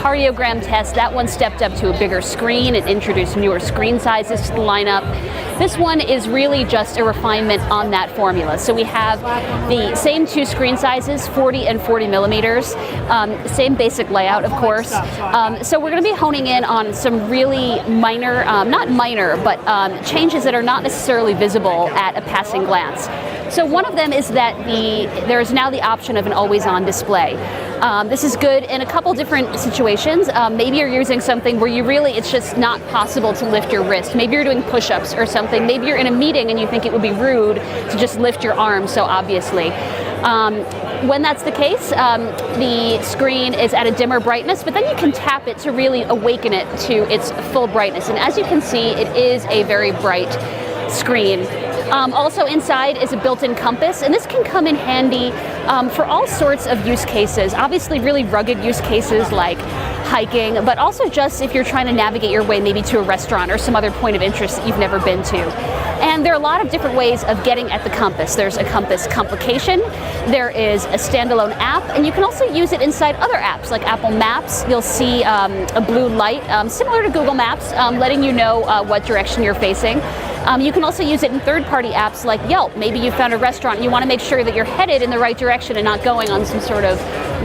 cardiogram test. That one stepped up to a bigger screen. It introduced newer screen sizes to the lineup. This one is really just a refinement on that formula. So we have the same two screen sizes, 40 and 40 millimeters, same basic layout, of course. So we're going to be honing in on some really minor, not minor, but changes that are not necessarily visible at a passing glance. So one of them is that there is now the option of an always-on display. This is good in a couple different situations. Maybe you're using something where it's just not possible to lift your wrist. Maybe you're doing push-ups or something. Maybe you're in a meeting and you think it would be rude to just lift your arm so obviously. When that's the case, the screen is at a dimmer brightness, but then you can tap it to really awaken it to its full brightness. And as you can see, it is a very bright screen. Also inside is a built-in compass, and this can come in handy for all sorts of use cases. Obviously really rugged use cases like hiking, but also just if you're trying to navigate your way maybe to a restaurant or some other point of interest that you've never been to. And there are a lot of different ways of getting at the compass. There's a compass complication, there is a standalone app, and you can also use it inside other apps like Apple Maps. You'll see a blue light, similar to Google Maps, letting you know what direction you're facing. You can also use it in third-party apps like Yelp. Maybe you found a restaurant and you want to make sure that you're headed in the right direction and not going on some sort of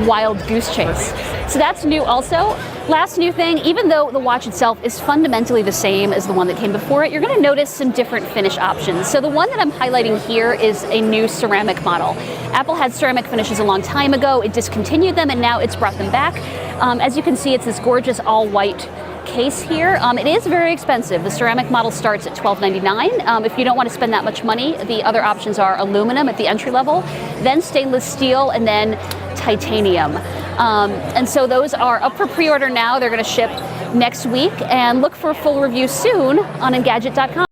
wild goose chase. So that's new also. Last new thing, even though the watch itself is fundamentally the same as the one that came before it, you're going to notice some different finish options. So the one that I'm highlighting here is a new ceramic model. Apple had ceramic finishes a long time ago. It discontinued them and now it's brought them back. As you can see, it's this gorgeous all-white case here. It is very expensive. The ceramic model starts at $12.99. If you don't want to spend that much money, the other options are aluminum at the entry level, then stainless steel, and then titanium. And so those are up for pre-order now. They're going to ship next week, and look for a full review soon on Engadget.com.